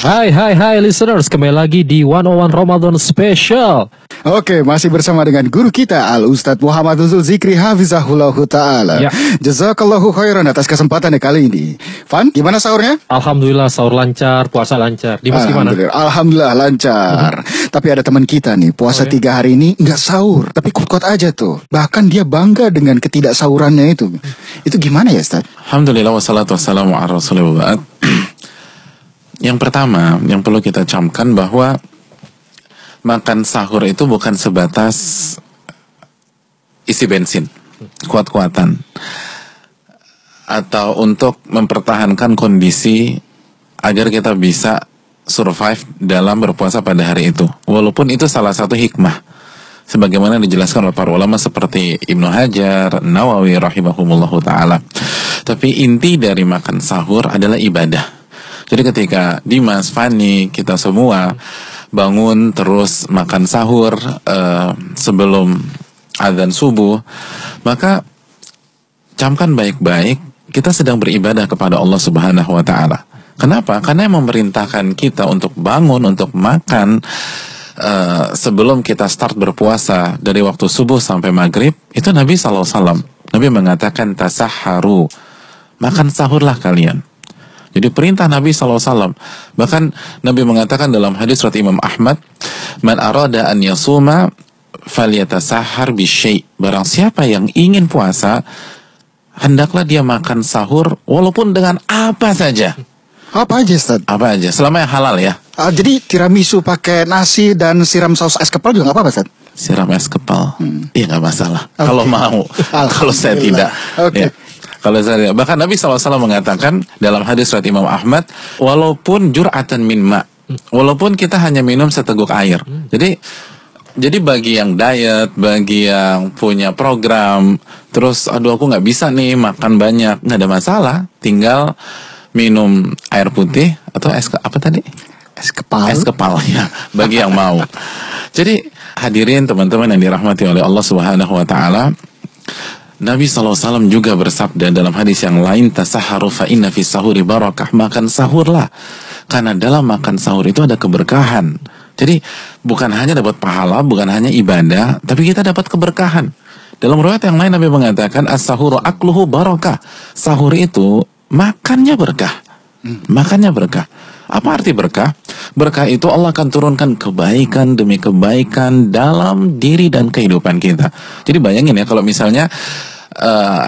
Hai listeners, kembali lagi di 101 Ramadan Special. Oke, masih bersama dengan guru kita Al-Ustadz Muhammad Huzul Zikri Hafizahullahu Ta'ala. Ya. Jazakallahu khairan atas kesempatannya kali ini. Van, gimana sahurnya? Alhamdulillah sahur lancar, puasa lancar. Dimas gimana? Alhamdulillah lancar. Tapi ada teman kita nih, puasa 3 hari ini nggak sahur, tapi kuat-kuat aja tuh. Bahkan dia bangga dengan ketidaksahurannya itu. Itu gimana ya, Ustadz? Alhamdulillah wassalatu wassalamu ala rasulillah. Yang pertama, yang perlu kita camkan bahwa makan sahur itu bukan sebatas isi bensin, kuat-kuatan, atau untuk mempertahankan kondisi agar kita bisa survive dalam berpuasa pada hari itu. Walaupun itu salah satu hikmah, sebagaimana dijelaskan oleh para ulama seperti Ibnu Hajar, Nawawi rahimahumullahu ta'ala. Tapi inti dari makan sahur adalah ibadah. Jadi ketika Dimas, Fani, kita semua bangun terus makan sahur sebelum azan subuh, maka camkan baik-baik, kita sedang beribadah kepada Allah Subhanahu wa Ta'ala. Kenapa? Karena yang memerintahkan kita untuk bangun, untuk makan sebelum kita start berpuasa dari waktu subuh sampai maghrib, itu Nabi SAW. Nabi mengatakan tasahharu, makan sahurlah kalian. Jadi perintah Nabi SAW. Bahkan Nabi mengatakan dalam hadis riwayat Imam Ahmad, man arada an yasuma falyatasahhar bisyai'. Barang siapa yang ingin puasa, hendaklah dia makan sahur walaupun dengan apa saja. Apa aja, Ustadz? Apa aja, selama yang halal ya. Jadi tiramisu pakai nasi dan siram saus es kepal juga nggak apa-apa, Ustadz? Siram es kepal, iya nggak masalah. Okay. Kalau mau, kalau saya tidak. Oke. Ya. Kalau saya, bahkan Nabi SAW mengatakan dalam hadis riwayat Imam Ahmad, walaupun jur'atan min ma', walaupun kita hanya minum seteguk air. Jadi bagi yang diet, bagi yang punya program, terus aduh aku nggak bisa nih makan banyak, nggak ada masalah, tinggal minum air putih atau apa tadi? Es kepal. Es kepal ya, bagi yang mau. Jadi hadirin teman-teman yang dirahmati oleh Allah Subhanahu wa Ta'ala, Nabi SAW juga bersabda dalam hadis yang lain, tasahharu fa inna fi sahuri barakah, makan sahurlah karena dalam makan sahur itu ada keberkahan. Jadi bukan hanya dapat pahala, bukan hanya ibadah, tapi kita dapat keberkahan. Dalam riwayat yang lain Nabi mengatakan as-sahuru akluhu barakah. Sahur itu makannya berkah. Makannya berkah. Apa arti berkah? Berkah itu Allah akan turunkan kebaikan demi kebaikan dalam diri dan kehidupan kita. Jadi bayangin ya, kalau misalnya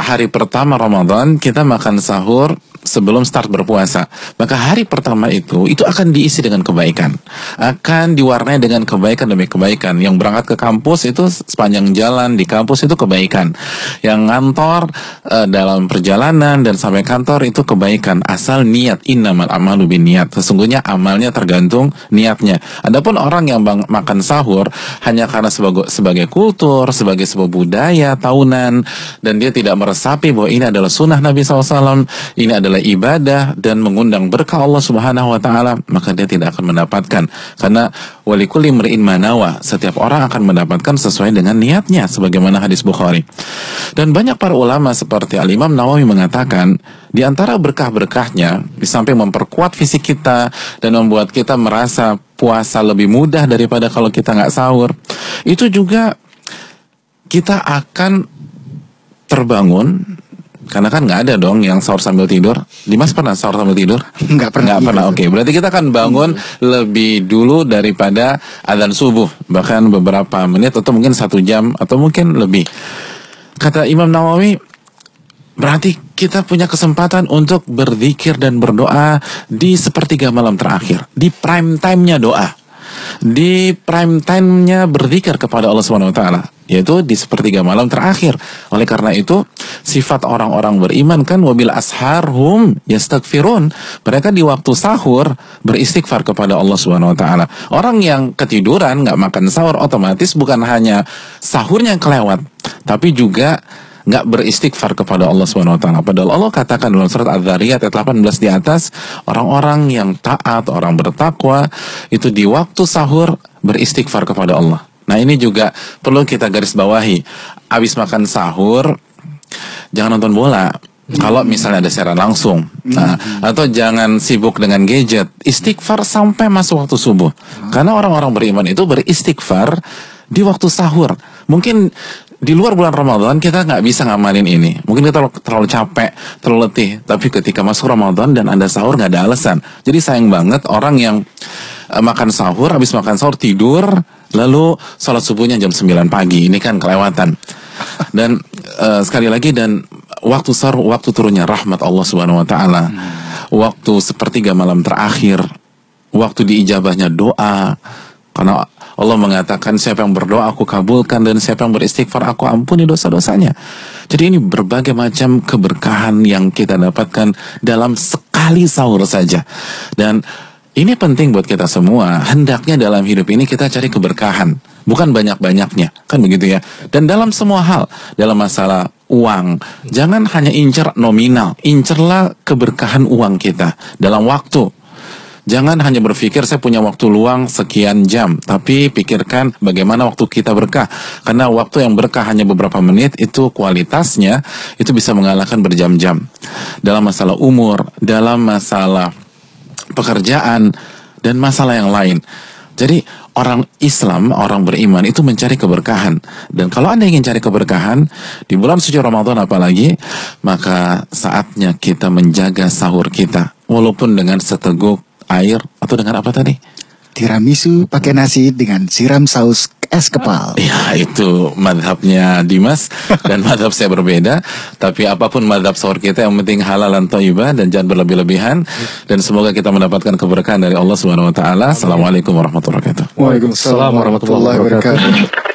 hari pertama Ramadan kita makan sahur sebelum start berpuasa, maka hari pertama itu akan diisi dengan kebaikan, akan diwarnai dengan kebaikan demi kebaikan. Yang berangkat ke kampus itu sepanjang jalan di kampus itu kebaikan, yang ngantor dalam perjalanan dan sampai kantor itu kebaikan, asal niat. Innamal a'malu binniyat, sesungguhnya amalnya tergantung niatnya. Adapun orang yang makan sahur hanya karena sebagai kultur, sebagai sebuah budaya tahunan, dan dia tidak meresapi bahwa ini adalah sunnah Nabi SAW, ini adalah ibadah dan mengundang berkah Allah Subhanahu wa Ta'ala, maka dia tidak akan mendapatkan. Karena walikulli imri'in ma nawa, setiap orang akan mendapatkan sesuai dengan niatnya, sebagaimana hadis Bukhari. Dan banyak para ulama seperti Al-Imam Nawawi mengatakan, di antara berkah-berkahnya, di samping memperkuat fisik kita dan membuat kita merasa puasa lebih mudah daripada kalau kita nggak sahur, itu juga kita akan terbangun. Karena kan nggak ada dong yang sahur sambil tidur. Dimas pernah sahur sambil tidur? Nggak pernah. Oke, berarti kita akan bangun lebih dulu daripada adzan subuh, bahkan beberapa menit atau mungkin 1 jam atau mungkin lebih. Kata Imam Nawawi, berarti kita punya kesempatan untuk berzikir dan berdoa di sepertiga malam terakhir, di prime time-nya doa, di prime time-nya berzikir kepada Allah Subhanahu wa Ta'ala, yaitu di sepertiga malam terakhir. Oleh karena itu, sifat orang-orang beriman kan wabil asharhum yastaghfirun. Mereka di waktu sahur beristighfar kepada Allah Subhanahu wa Ta'ala. Orang yang ketiduran, nggak makan sahur, otomatis bukan hanya sahurnya yang kelewat, tapi juga nggak beristighfar kepada Allah Subhanahu wa Ta'ala. Padahal Allah katakan dalam surat Az-Zariyat ayat 18 di atas, orang-orang yang taat, orang bertakwa itu di waktu sahur beristighfar kepada Allah. Nah, ini juga perlu kita garis bawahi. Habis makan sahur jangan nonton bola. Kalau misalnya ada siaran langsung, atau jangan sibuk dengan gadget. Istighfar sampai masuk waktu subuh. Karena orang-orang beriman itu beristighfar di waktu sahur. Mungkin di luar bulan Ramadan kita nggak bisa ngamalin ini. Mungkin kita terlalu capek, terlalu letih. Tapi ketika masuk Ramadan dan Anda sahur nggak ada alasan. Jadi sayang banget orang yang makan sahur, habis makan sahur tidur, lalu sholat subuhnya jam 9 pagi. Ini kan kelewatan. Dan sekali lagi, dan waktu sahur, waktu turunnya rahmat Allah Subhanahu Wa Taala, waktu sepertiga malam terakhir, waktu diijabahnya doa. Karena Allah mengatakan siapa yang berdoa aku kabulkan, dan siapa yang beristighfar aku ampuni dosa-dosanya. Jadi ini berbagai macam keberkahan yang kita dapatkan dalam sekali sahur saja. Dan ini penting buat kita semua. Hendaknya dalam hidup ini kita cari keberkahan, bukan banyak-banyaknya, kan begitu ya. Dan dalam semua hal, dalam masalah uang, jangan hanya incer nominal, incerlah keberkahan uang kita dalam waktu. Jangan hanya berpikir saya punya waktu luang sekian jam, tapi pikirkan bagaimana waktu kita berkah. Karena waktu yang berkah hanya beberapa menit, itu kualitasnya itu bisa mengalahkan berjam-jam. Dalam masalah umur, dalam masalah pekerjaan, dan masalah yang lain. Jadi orang Islam, orang beriman itu mencari keberkahan. Dan kalau Anda ingin cari keberkahan di bulan suci Ramadan apalagi, maka saatnya kita menjaga sahur kita, walaupun dengan seteguk air, atau dengan apa tadi? Tiramisu pakai nasi dengan siram saus es kepal. Ya, itu madhabnya Dimas dan madhab saya berbeda. Tapi apapun madhab sahur kita, yang penting halal dan thayyibah, dan jangan berlebih-lebihan. Dan semoga kita mendapatkan keberkahan dari Allah Subhanahu Wa Taala. Assalamualaikum warahmatullahi wabarakatuh. Waalaikumsalam warahmatullahi wabarakatuh.